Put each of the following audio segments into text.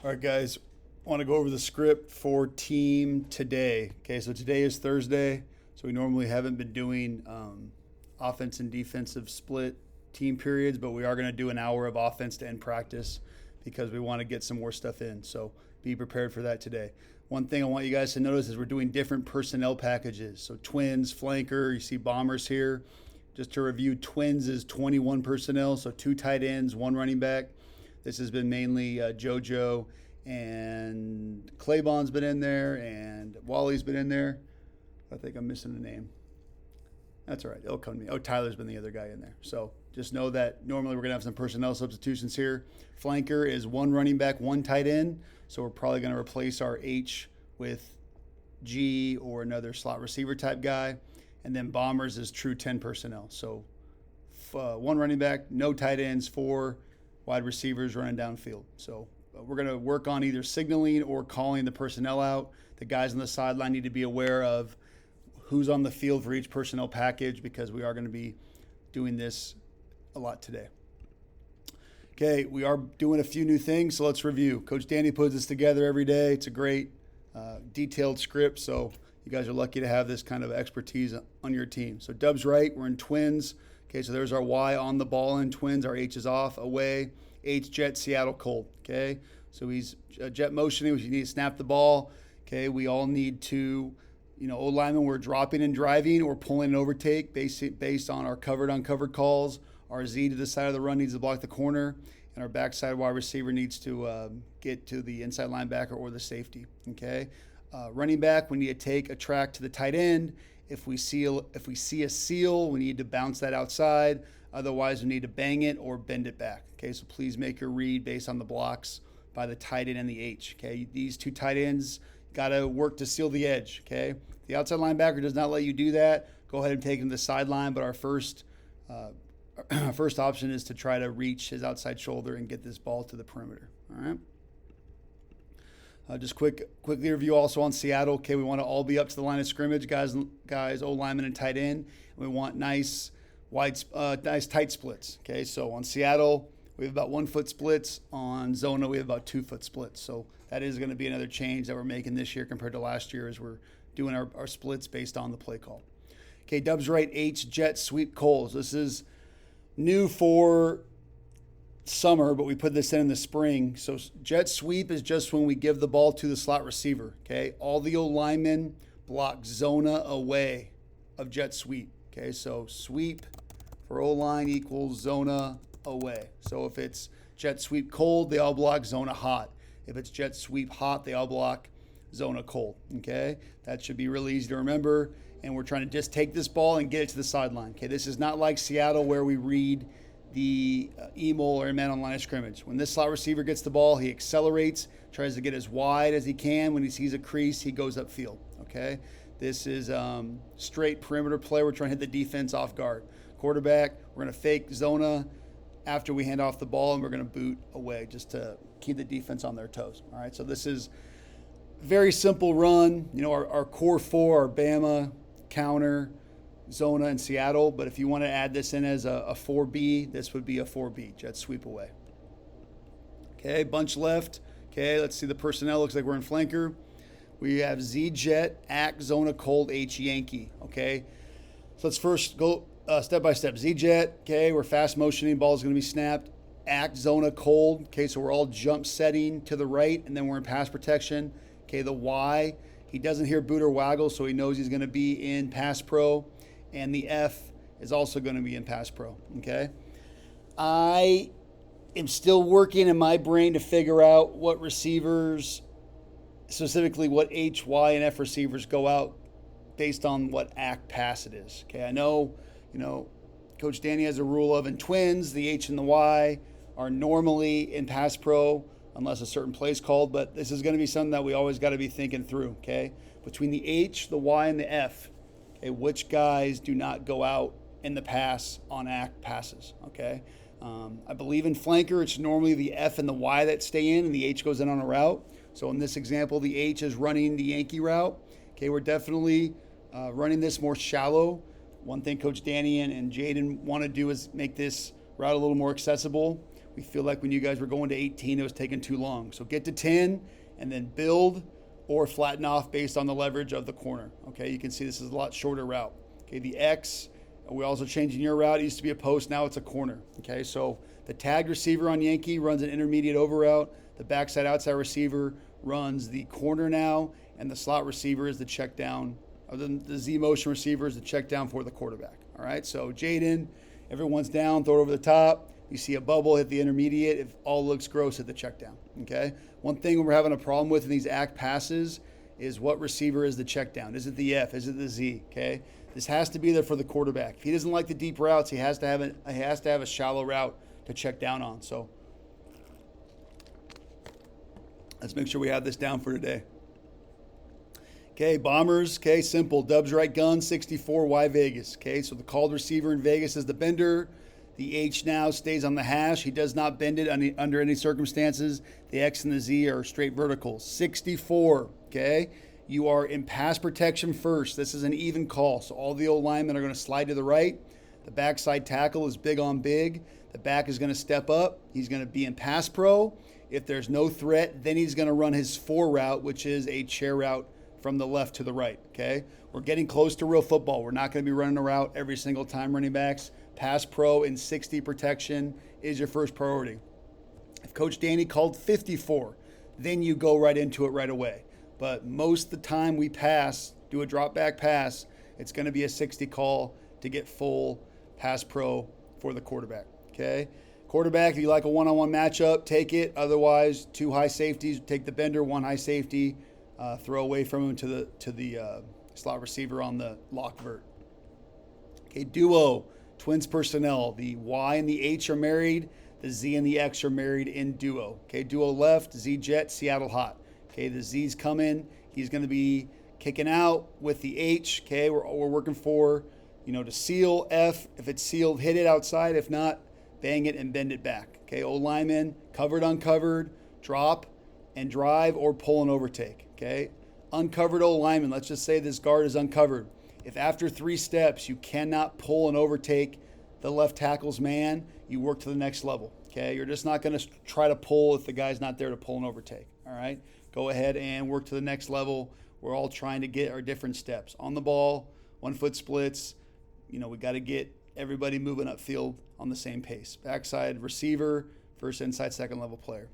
All right, guys, I want to go over the script for team today. Okay, so today is Thursday, so we normally haven't been doing offense and defensive split team periods, but we are going to do an hour of offense to end practice because we want to get some more stuff in. So be prepared for that today. One thing I want you guys to notice is we're doing different personnel packages. So twins, flanker, you see bombers here. Just to review, twins is 21 personnel, so 2 tight ends, 1 running back. This has been mainly JoJo, and Claybon's been in there, and Wally's been in there. I think I'm missing a name. That's all right. It'll come to me. Oh, Tyler's been the other guy in there. So just know that normally we're going to have some personnel substitutions here. Flanker is 1 running back, 1 tight end. So we're probably going to replace our H with G or another slot receiver type guy. And then Bombers is true 10 personnel. So 1 running back, no tight ends, 4 wide receivers running downfield. So we're going to work on either signaling or calling the personnel out. The guys on the sideline need to be aware of who's on the field for each personnel package because we are going to be doing this a lot today. Okay, we are doing a few new things, so let's review. Coach Danny puts this together every day. It's a great detailed script, so you guys are lucky to have this kind of expertise on your team. So Dub's right, we're in twins. Okay, so there's our Y on the ball in twins. Our H is off, away. H jet, Seattle cold. Okay, so he's jet motioning, which you need to snap the ball. Okay, we all need to, O linemen, we're dropping and driving or pulling an overtake based on our covered uncovered calls. Our Z to the side of the run needs to block the corner, and our backside wide receiver needs to get to the inside linebacker or the safety. Okay, running back, we need to take a track to the tight end. If we see a seal, we need to bounce that outside. Otherwise, we need to bang it or bend it back. Okay, so please make your read based on the blocks by the tight end and the H. Okay, these 2 tight ends got to work to seal the edge. Okay, the outside linebacker does not let you do that. Go ahead and take him to the sideline, but our first option is to try to reach his outside shoulder and get this ball to the perimeter. All right. Just quickly review also on Seattle. Okay, we want to all be up to the line of scrimmage, guys, O lineman and tight end. We want nice tight splits. Okay, so on Seattle we have about 1 foot splits. On Zona we have about 2 foot splits. So that is going to be another change that we're making this year compared to last year, as we're doing our splits based on the play call. Okay, Dub's right. H jet sweep Coles. This is new for summer, but we put this in the spring. So jet sweep is just when we give the ball to the slot receiver. Okay, all the O linemen block Zona away of jet sweep. Okay, so sweep for O line equals Zona away. So if it's jet sweep cold, they all block Zona hot. If it's jet sweep hot, they all block Zona cold. Okay, that should be really easy to remember. And we're trying to just take this ball and get it to the sideline. Okay, this is not like Seattle where we read the EMOL or man on line of scrimmage. When this slot receiver gets the ball, he accelerates, tries to get as wide as he can. When he sees a crease, he goes upfield. Okay, this is straight perimeter play. We're trying to hit the defense off guard. Quarterback, we're going to fake Zona after we hand off the ball, and we're going to boot away just to keep the defense on their toes. All right, so this is very simple run. Our core 4 are Bama, counter, Zona, and Seattle. But if you want to add this in as a 4B, this would be a 4B, jet sweep away. Okay, bunch left. Okay, let's see the personnel. Looks like we're in flanker. We have Z jet, ACK, Zona, cold, H, Yankee. Okay, so let's first go step by step. Z jet, okay, we're fast motioning. Ball is going to be snapped. ACK, Zona, cold. Okay, so we're all jump setting to the right, and then we're in pass protection. Okay, the Y, he doesn't hear boot or waggle, so he knows he's going to be in pass pro. And the F is also going to be in pass pro. Okay, I am still working in my brain to figure out what receivers, specifically what H, Y, and F receivers go out based on what ACK pass it is. Okay, I know, Coach Danny has a rule of in twins, the H and the Y are normally in pass pro unless a certain play is called, but this is going to be something that we always got to be thinking through. Okay, between the H, the Y, and the F. Okay, which guys do not go out in the pass on ACK passes? Okay, I believe in flanker, it's normally the F and the Y that stay in, and the H goes in on a route. So in this example, the H is running the Yankee route. Okay, we're definitely running this more shallow. One thing Coach Danny and Jaden want to do is make this route a little more accessible. We feel like when you guys were going to 18, it was taking too long. So get to 10 and then build or flatten off based on the leverage of the corner. Okay, you can see this is a lot shorter route. Okay, the X, we're also changing your route. It used to be a post, now it's a corner. Okay, so the tagged receiver on Yankee runs an intermediate over route. The backside outside receiver runs the corner now, and the slot receiver is the check down. The Z motion receiver is the check down for the quarterback. All right, so Jaden, everyone's down, throw it over the top. You see a bubble, hit the intermediate. If all looks gross, hit the check down. Okay. One thing we're having a problem with in these act passes is what receiver is the check down. Is it the F? Is it the Z? Okay. This has to be there for the quarterback. If he doesn't like the deep routes, he has to have a shallow route to check down on. So let's make sure we have this down for today. Okay, Bombers, okay, simple. Dubs right gun, 64, Y Vegas. Okay, so the called receiver in Vegas is the bender. The H now stays on the hash. He does not bend it under any circumstances. The X and the Z are straight verticals. 64, okay? You are in pass protection first. This is an even call, so all the old linemen are going to slide to the right. The backside tackle is big on big. The back is going to step up. He's going to be in pass pro. If there's no threat, then he's going to run his 4 route, which is a chair route from the left to the right, okay? We're getting close to real football. We're not going to be running a route every single time, running backs. Pass pro in 60 protection is your first priority. If Coach Danny called 54, then you go right into it right away. But most of the time we pass, do a drop back pass, it's going to be a 60 call to get full pass pro for the quarterback. Okay? Quarterback, if you like a one-on-one matchup, take it. Otherwise, 2 high safeties, take the bender, 1 high safety, throw away from him to the slot receiver on the lock vert. Okay, duo. Twins personnel, the Y and the H are married, the Z and the X are married in duo. Okay, duo left, Z jet, Seattle hot. Okay, the Z's coming. He's going to be kicking out with the H. Okay, we're working for, to seal F. If it's sealed, hit it outside. If not, bang it and bend it back. Okay, old lineman, covered, uncovered, drop and drive or pull and overtake. Okay, uncovered old lineman. Let's just say this guard is uncovered. If after 3 steps you cannot pull and overtake the left tackle's man, you work to the next level, okay? You're just not going to try to pull if the guy's not there to pull and overtake, all right? Go ahead and work to the next level. We're all trying to get our different steps. On the ball, 1-foot splits, we got to get everybody moving upfield on the same pace. Backside receiver, first inside, second level player.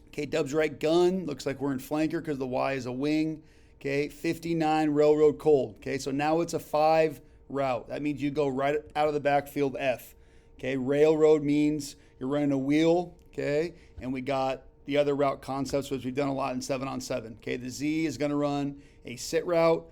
Okay, Dubs right gun. Looks like we're in flanker because the Y is a wing. Okay, 59 railroad cold. Okay, so now it's a 5 route. That means you go right out of the backfield F. Okay, railroad means you're running a wheel. Okay, and we got the other route concepts, which we've done a lot in 7-on-7. Okay, the Z is going to run a sit route.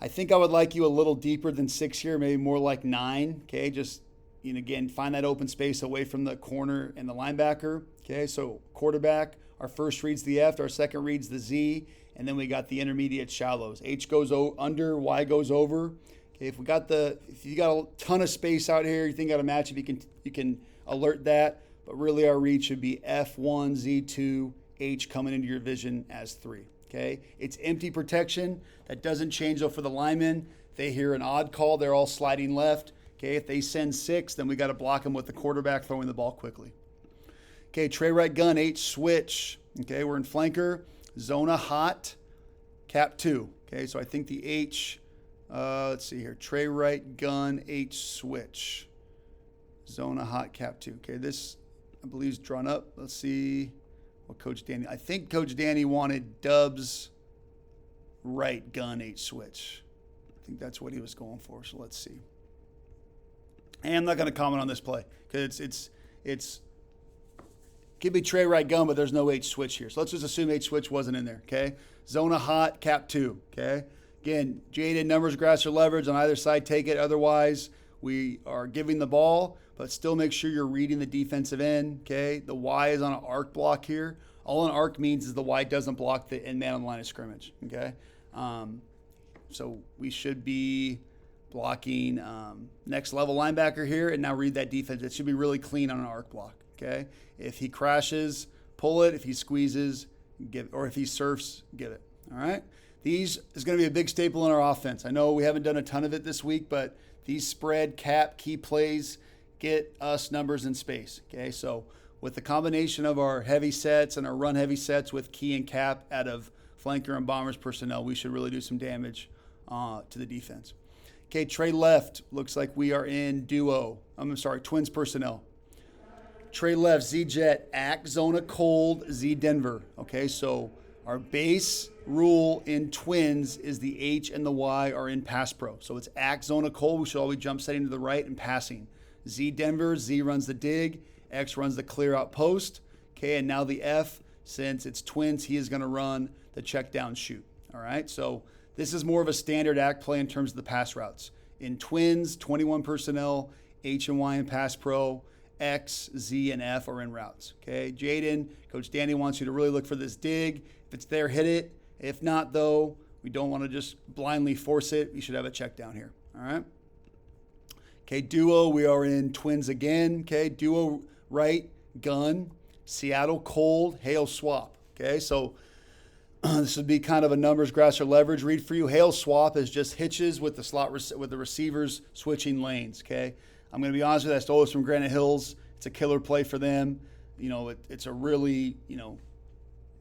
I think I would like you a little deeper than 6 here, maybe more like 9. Okay, just, again, find that open space away from the corner and the linebacker. Okay, so quarterback, our first reads the F, our second reads the Z. And then we got the intermediate shallows. H goes under, Y goes over. Okay, if you got a ton of space out here, you think you got a matchup, you can alert that. But really, our read should be F1, Z2, H coming into your vision as 3. Okay, it's empty protection. That doesn't change though for the linemen. If they hear an odd call, they're all sliding left. Okay, if they send 6, then we got to block them with the quarterback throwing the ball quickly. Okay, tray right gun, H switch. Okay, we're in flanker. Zona hot, cap 2. Okay, so I think the H, let's see here, tray right gun, H switch. Zona hot, cap 2. Okay, this I believe is drawn up. Let's see what Coach Danny, I think Coach Danny wanted Dubs right gun, H switch. I think that's what he was going for, so let's see. And I'm not going to comment on this play because it's give me tray right gun, but there's no H switch here. So let's just assume H switch wasn't in there, okay? Zona hot, cap 2, okay? Again, Jaden, numbers, grass, or leverage on either side, take it. Otherwise, we are giving the ball, but still make sure you're reading the defensive end, okay? The Y is on an arc block here. All an arc means is the Y doesn't block the end man on the line of scrimmage, okay? So we should be blocking next level linebacker here, and now read that defense. It should be really clean on an arc block, okay? If he crashes, pull it. If he squeezes, give it. Or if he surfs, give it. All right? These is going to be a big staple in our offense. I know we haven't done a ton of it this week, but these spread, cap, key plays, get us numbers in space. Okay, so with the combination of our heavy sets and our run heavy sets with key and cap out of flanker and bombers personnel, we should really do some damage to the defense. Okay, Trey left, looks like we are in twins personnel. Trey left, Z Jet, Ack, Zona Cold, Z Denver. Okay, so our base rule in twins is the H and the Y are in pass pro. So it's Ack, Zona Cold, we should always jump setting to the right and passing. Z Denver, Z runs the dig, X runs the clear out post. Okay, and now the F, since it's twins, he is gonna run the check down shoot. All right, so this is more of a standard act play in terms of the pass routes. In twins, 21 personnel, H and Y in pass pro, X, Z, and F are in routes. Okay, Jaden, Coach Danny wants you to really look for this dig. If it's there, hit it. If not, though, we don't want to just blindly force it. You should have a check down here. All right. Okay, duo, we are in twins again. Okay, duo right, gun, Seattle cold, hail swap. Okay, so this would be kind of a numbers, grass, or leverage read for you. Hail swap is just hitches with the with the receivers switching lanes. Okay, I'm going to be honest with you. I stole this from Granite Hills. It's a killer play for them. You know, it's a really,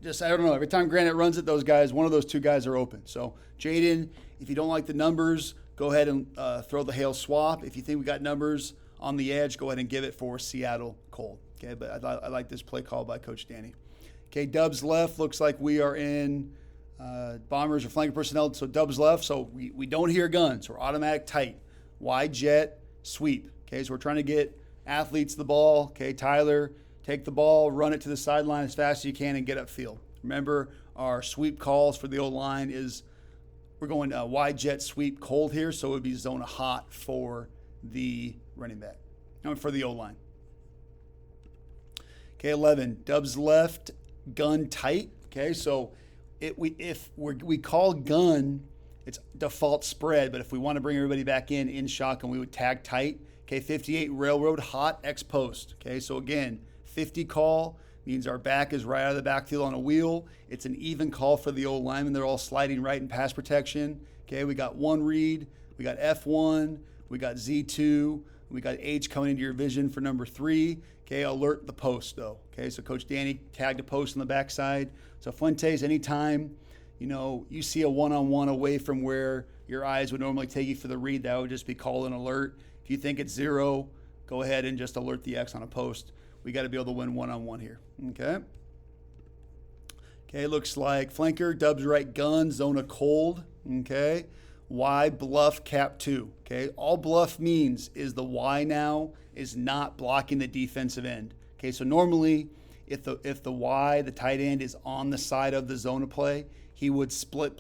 just, I don't know. Every time Granite runs it, one of those two guys are open. So Jaden, if you don't like the numbers, go ahead and throw the hail swap. If you think we got numbers on the edge, go ahead and give it for Seattle cold. Okay, but I like this play call by Coach Danny. Okay, Dubs left. Looks like we are in bombers or flanker personnel. So Dubs left. So we don't hear guns. We're automatic tight. Wide jet, sweep. Okay, so we're trying to get athletes the ball. Okay, Tyler, take the ball, run it to the sideline as fast as you can, and get upfield. Remember, our sweep calls for the O-line is we're going wide jet sweep cold here, so it would be zona hot for the running back, for the O-line. Okay, 11, Dubs left, gun tight. Okay, so if we call gun, it's default spread, but if we want to bring everybody back in shotgun, we would tag tight. Okay, 58, railroad hot, X post. Okay, so again, 50 call means our back is right out of the backfield on a wheel. It's an even call for the old linemen. They're all sliding right in pass protection. Okay, we got one read, we got F1, we got Z2, we got H coming into your vision for number 3. Okay, alert the post though. Okay, so Coach Danny tagged a post on the backside. So Fuentes, anytime you see a one-on-one away from where your eyes would normally take you for the read, that would just be call an alert. If you think it's 0, go ahead and just alert the X on a post. We got to be able to win one-on-one here. Okay. Okay, looks like flanker, Dubs right, gun, zona cold. Okay. Y, bluff, cap 2. Okay. All bluff means is the Y now is not blocking the defensive end. Okay. So normally, if the Y, the tight end, is on the side of the zona play, he would split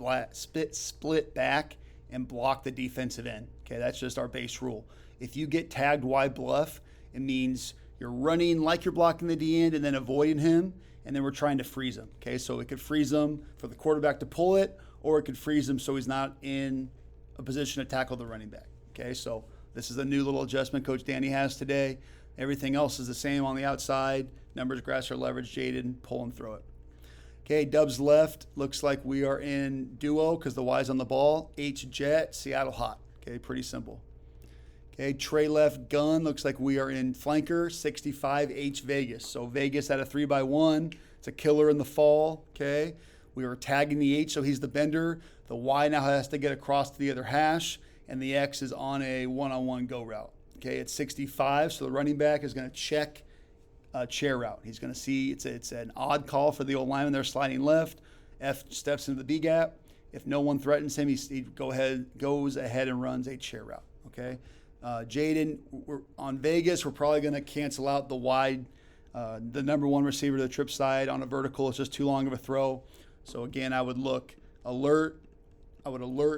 back and block the defensive end. Okay. That's just our base rule. If you get tagged Y bluff, it means you're running like you're blocking the D end and then avoiding him, and then we're trying to freeze him. Okay, so it could freeze him for the quarterback to pull it, or it could freeze him so he's not in a position to tackle the running back. Okay, so this is a new little adjustment Coach Danny has today. Everything else is the same on the outside. Numbers, grass, or leverage, Jaden, pull and throw it. Okay, Dubs left. Looks like we are in duo because the Y's on the ball. H jet, Seattle hot. Okay, pretty simple. Okay, Trey left, gun. Looks like we are in flanker, 65, H Vegas. So Vegas at a 3x1. It's a killer in the fall. Okay, we are tagging the H, so he's the bender. The Y now has to get across to the other hash, and the X is on a one-on-one go route. Okay, it's 65, so the running back is going to check chair route. He's going to see it's an odd call for the old lineman. They're sliding left. F steps into the B gap. If no one threatens him, he goes ahead and runs a chair route. Okay. Jaden, we're on Vegas. We're probably going to cancel out the wide, the number 1 receiver to the trip side on a vertical. It's just too long of a throw. So again, I would alert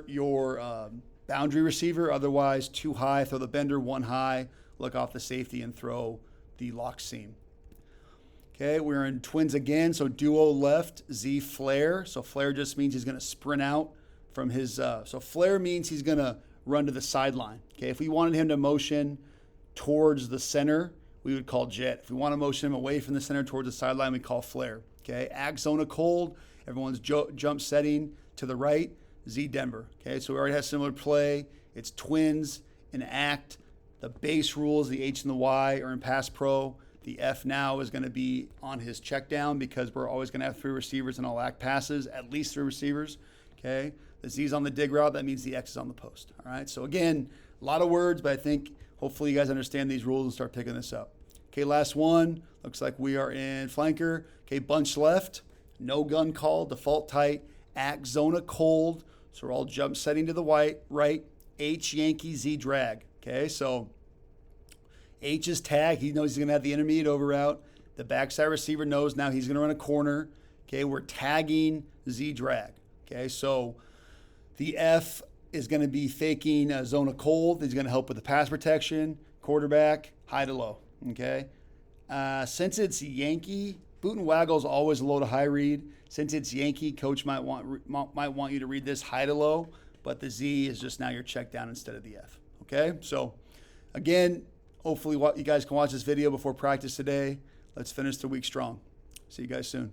your boundary receiver. Otherwise, too high, throw the bender 1 high, look off the safety and throw the lock seam. Okay, we're in twins again. So duo left, Z flare. So flare just means he's going to sprint out from his. So flare means he's going to run to the sideline. Okay, if we wanted him to motion towards the center, we would call jet. If we want to motion him away from the center towards the sideline, we call flare. Okay, Act zona cold. Everyone's jump setting to the right. Z Denver. Okay, so we already have similar play. It's twins and act The base rules, the H and the Y, are in Pass Pro. The F now is going to be on his check down because we're always going to have 3 receivers and all act passes, at least 3 receivers. Okay. The Z is on the dig route. That means the X is on the post. All right. So again, a lot of words, but I think hopefully you guys understand these rules and start picking this up. Okay. Last one. Looks like we are in flanker. Okay. Bunch left. No gun call. Default tight. Act zona cold. So we're all jump setting to the right. H Yankee Z drag. Okay. So H is tag. He knows he's going to have the intermediate over route. The backside receiver knows now he's going to run a corner. Okay, we're tagging Z drag. Okay, so the F is going to be faking a zone of cold. He's going to help with the pass protection. Quarterback, high to low. Okay, since it's Yankee, boot and waggle is always low to high read. Since it's Yankee, coach might want you to read this high to low, but the Z is just now your check down instead of the F. Okay, so again, hopefully you guys can watch this video before practice today. Let's finish the week strong. See you guys soon.